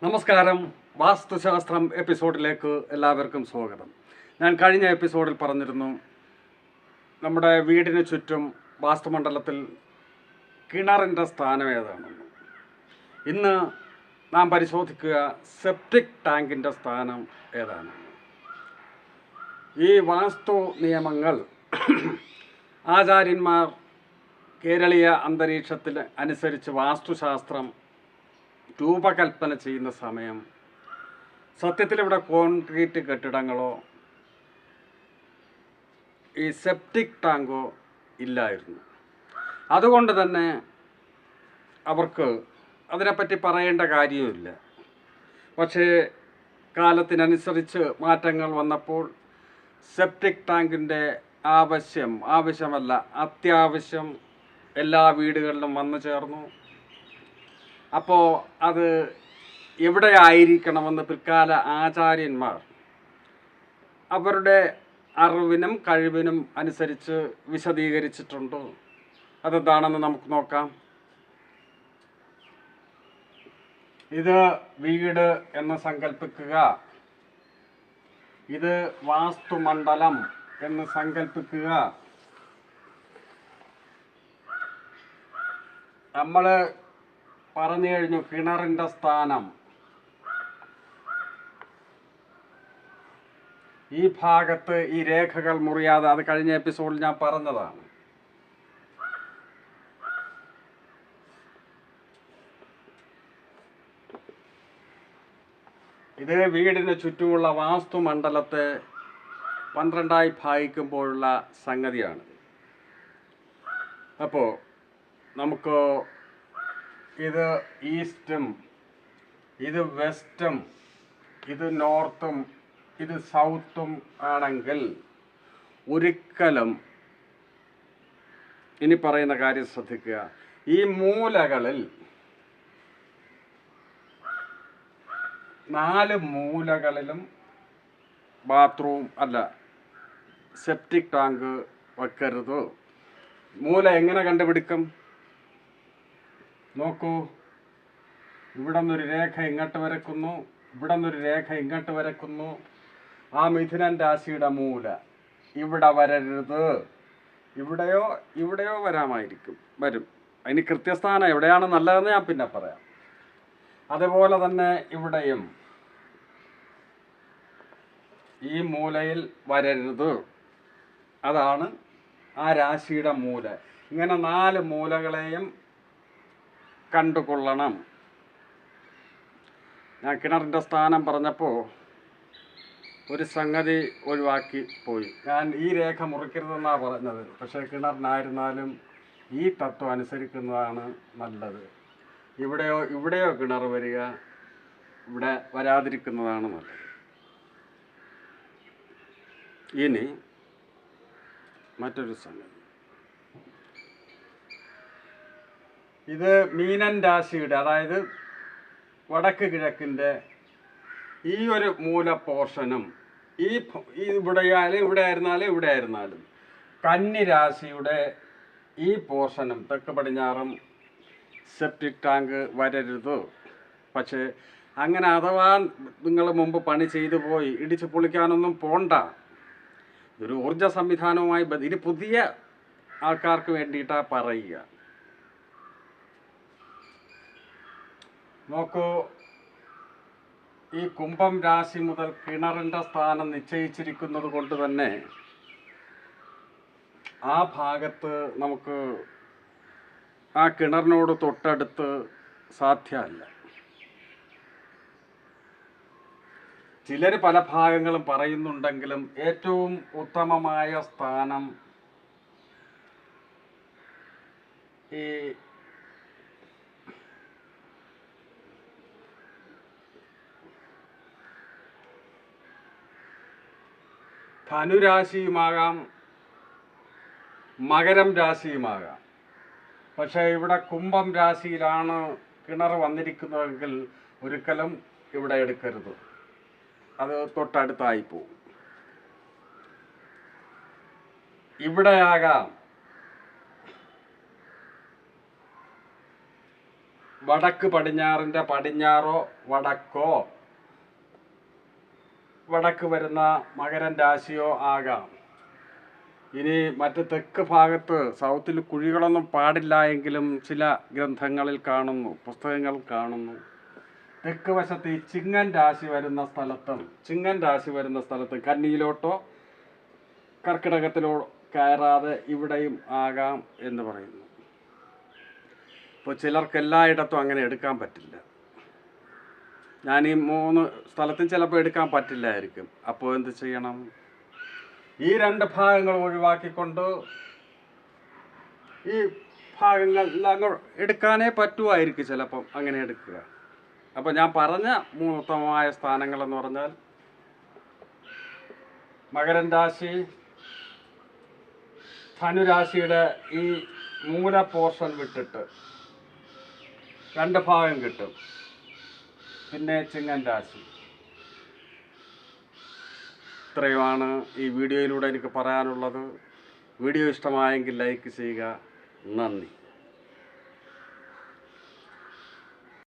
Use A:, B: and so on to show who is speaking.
A: നമസ്കാരം. വാസ്തുശാസ്ത്രം എപ്പിസോഡിലേക്ക് എല്ലാവർക്കും സ്വാഗതം. ഞാൻ കഴിഞ്ഞ എപ്പിസോഡിൽ പറഞ്ഞിരുന്നു, നമ്മുടെ വീടിന് ചുറ്റും വാസ്തുമണ്ഡലത്തിൽ കിണറിൻ്റെ സ്ഥാനം ഏതാണെന്ന്. ഇന്ന് നാം പരിശോധിക്കുക സെപ്റ്റിക് ടാങ്കിൻ്റെ സ്ഥാനം ഏതാണെന്ന്. ഈ വാസ്തു നിയമങ്ങൾ ആചാര്യന്മാർ കേരളീയ അന്തരീക്ഷത്തിൽ അനുസരിച്ച് വാസ്തുശാസ്ത്രം രൂപകൽപ്പന ചെയ്യുന്ന സമയം സത്യത്തിൽ ഇവിടെ കോൺക്രീറ്റ് കെട്ടിടങ്ങളോ ഈ സെപ്റ്റിക് ടാങ്കോ ഇല്ലായിരുന്നു. അതുകൊണ്ട് തന്നെ അവർക്ക് അതിനെപ്പറ്റി പറയേണ്ട കാര്യമില്ല. പക്ഷേ കാലത്തിനനുസരിച്ച് മാറ്റങ്ങൾ വന്നപ്പോൾ സെപ്റ്റിക് ടാങ്കിൻ്റെ ആവശ്യമല്ല, അത്യാവശ്യം എല്ലാ വീടുകളിലും വന്നു ചേർന്നു. അപ്പോൾ അത് എവിടെ ആയിരിക്കണമെന്ന് പിൽക്കാല ആചാര്യന്മാർ അവരുടെ അറിവിനും കഴിവിനും അനുസരിച്ച് വിശദീകരിച്ചിട്ടുണ്ട്. അതെന്താണെന്ന് നമുക്ക് നോക്കാം. ഇത് വീട് എന്ന് സങ്കല്പിക്കുക, ഇത് വാസ്തുമണ്ഡലം എന്ന് സങ്കല്പിക്കുക. നമ്മൾ പറഞ്ഞു കഴിഞ്ഞു കിണറിൻ്റെ സ്ഥാനം. ഈ ഭാഗത്ത് ഈ രേഖകൾ മുറിയാതെ, അത് കഴിഞ്ഞ എപ്പിസോഡിൽ ഞാൻ പറഞ്ഞതാണ്. ഇത് വീടിന് ചുറ്റുമുള്ള വാസ്തുമണ്ഡലത്തെ 12ആയി ഭാഗിക്കുമ്പോഴുള്ള സംഗതിയാണ്. അപ്പോൾ നമുക്ക് ഇത് ഈസ്റ്റും, ഇത് വെസ്റ്റും, ഇത് നോർത്തും, ഇത് സൗത്തും ആണെങ്കിൽ ഒരിക്കലും, ഇനി പറയുന്ന കാര്യം ശ്രദ്ധിക്കുക, ഈ മൂലകളിൽ 4 മൂലകളിലും ബാത്റൂം അല്ല സെപ്റ്റിക് ടാങ്ക് വെക്കരുത്. മൂല എങ്ങനെ കണ്ടുപിടിക്കും? നോക്കൂ, ഇവിടെ നിന്നൊരു രേഖ ഇങ്ങോട്ട് വരക്കുന്നു, ഇവിടെ നിന്നൊരു രേഖ ഇങ്ങോട്ട് വരക്കുന്നു. ആ മിഥുനൻ രാശിയുടെ മൂല ഇവിടെ വരരുത്. ഇവിടെയോ വരും. അതിന് കൃത്യസ്ഥാനം എവിടെയാണ് നല്ലതെന്ന് ഞാൻ പിന്നെ പറയാം. അതുപോലെ തന്നെ ഇവിടെയും ഈ മൂലയിൽ വരരുത്. അതാണ് ആ രാശിയുടെ മൂല. ഇങ്ങനെ 4 മൂലകളെയും കണ്ടുകൊള്ളണം. ഞാൻ കിണറിൻ്റെ സ്ഥാനം പറഞ്ഞപ്പോൾ ഒരു സംഗതി ഒഴിവാക്കി പോയി. ഞാൻ ഈ രേഖ മുറിക്കരുതെന്നാണ് പറഞ്ഞത്. പക്ഷേ കിണറിനായിരുന്നാലും ഈ തത്വം അനുസരിക്കുന്നതാണ് നല്ലത്. ഇവിടെയോ കിണർ വരിക, ഇവിടെ വരാതിരിക്കുന്നതാണ് നല്ലത്. ഇനി മറ്റൊരു സംഗതി, ഇത് മീനൻ രാശിയുടെ, അതായത് വടക്ക് കിഴക്കിൻ്റെ ഈ ഒരു മൂല പോർഷനും ഇവിടെ ആയിരുന്നാലും കന്നി രാശിയുടെ ഈ പോർഷനും തെക്ക് പടിഞ്ഞാറും സെപ്റ്റിക് ടാങ്ക് വരരുത്. പക്ഷേ അങ്ങനെ അഥവാ നിങ്ങൾ മുമ്പ് പണി ചെയ്തു പോയി ഇടിച്ച് പൊളിക്കാനൊന്നും പോണ്ട. ഇതൊരു ഊർജ സംവിധാനവുമായി ഇത് പുതിയ ആൾക്കാർക്ക് വേണ്ടിയിട്ടാണ് പറയുക. നോക്കൂ, ഈ കുംഭം രാശി മുതൽ കിണറിൻ്റെ സ്ഥാനം നിശ്ചയിച്ചിരിക്കുന്നത് കൊണ്ട് തന്നെ ആ ഭാഗത്ത് നമുക്ക് ആ കിണറിനോട് തൊട്ടടുത്ത് സാധ്യമല്ല. ചിലർ പല ഭാഗങ്ങളും പറയുന്നുണ്ടെങ്കിലും ഏറ്റവും ഉത്തമമായ സ്ഥാനം ഈ ധനുരാശിയുമാകാം, മകരം രാശിയുമാകാം. പക്ഷേ ഇവിടെ കുംഭം രാശിയിലാണ് കിണർ വന്നിരിക്കുന്നതെങ്കിൽ ഒരിക്കലും ഇവിടെ എടുക്കരുത്. അത് തൊട്ടടുത്തായി പോകും. ഇവിടെയാകാം, വടക്ക് പടിഞ്ഞാറിൻ്റെ പടിഞ്ഞാറോ വടക്കോ വടക്ക് വരുന്ന മകരം രാശിയോ ആകാം. ഇനി മറ്റ് തെക്ക് ഭാഗത്ത് സൗത്തിൽ കുഴികളൊന്നും പാടില്ല എങ്കിലും ചില ഗ്രന്ഥങ്ങളിൽ കാണുന്നു, പുസ്തകങ്ങൾ കാണുന്നു. തെക്ക് വശത്ത് ഈ ചിങ്ങൻ രാശി വരുന്ന സ്ഥലത്തും കന്നിയിലോട്ടോ കർക്കിടകത്തിലോ കയറാതെ ഇവിടെയും ആകാം എന്ന് പറയുന്നു. ഇപ്പോൾ ചിലർക്ക് എല്ലായിടത്തും അങ്ങനെ എടുക്കാൻ പറ്റില്ല. ഞാൻ ഈ 3 സ്ഥലത്തും ചിലപ്പോൾ എടുക്കാൻ പറ്റില്ലായിരിക്കും. അപ്പോൾ എന്ത് ചെയ്യണം? ഈ 2 ഭാഗങ്ങൾ ഒഴിവാക്കിക്കൊണ്ട് ഈ ഭാഗങ്ങളെല്ലാം എടുക്കാനേ പറ്റുമായിരിക്കും. ചിലപ്പം അങ്ങനെ എടുക്കുക. അപ്പോൾ ഞാൻ പറഞ്ഞ 3 ഉത്തമമായ സ്ഥാനങ്ങളെന്ന് പറഞ്ഞാൽ മകരം രാശി, ധനുരാശിയുടെ ഈ മൂല പോർഷൻ വിട്ടിട്ട് 2 ഭാഗം കിട്ടും. പിന്നെ ചിങ്ങൻ രാശി. ഇത്രയുമാണ് ഈ വീഡിയോയിലൂടെ എനിക്ക് പറയാനുള്ളത്. വീഡിയോ ഇഷ്ടമായെങ്കിൽ ലൈക്ക് ചെയ്യുക. നന്ദി.